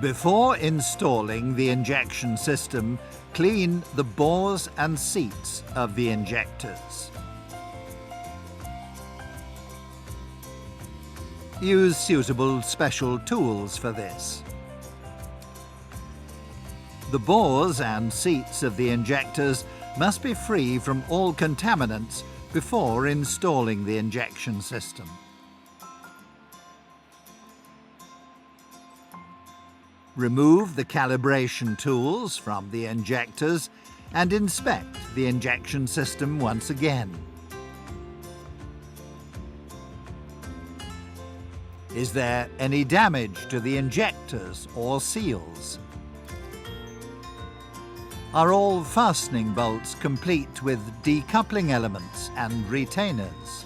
Before installing the injection system, clean the bores and seats of the injectors. Use suitable special tools for this. The bores and seats of the injectors must be free from all contaminants before installing the injection system. Remove the calibration tools from the injectors and inspect the injection system once again. Is there any damage to the injectors or seals? Are all fastening bolts complete with decoupling elements and retainers?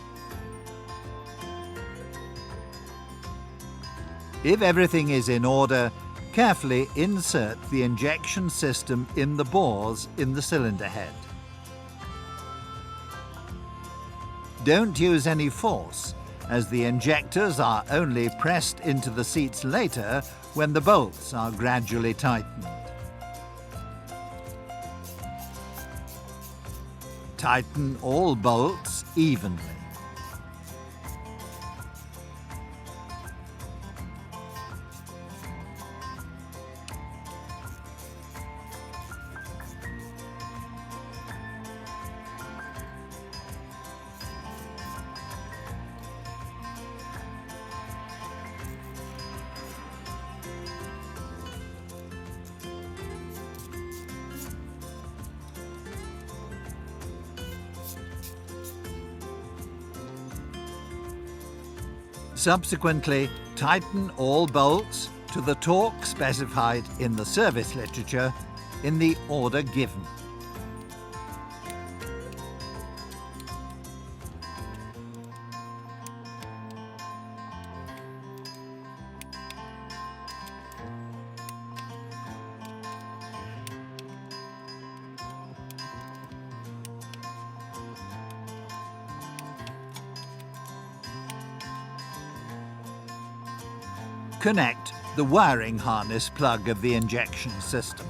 If everything is in order, carefully insert the injection system in the bores in the cylinder head. Don't use any force, as the injectors are only pressed into the seats later when the bolts are gradually tightened. Tighten all bolts evenly. Subsequently, tighten all bolts to the torque specified in the service literature in the order given. Connect the wiring harness plug of the injection system.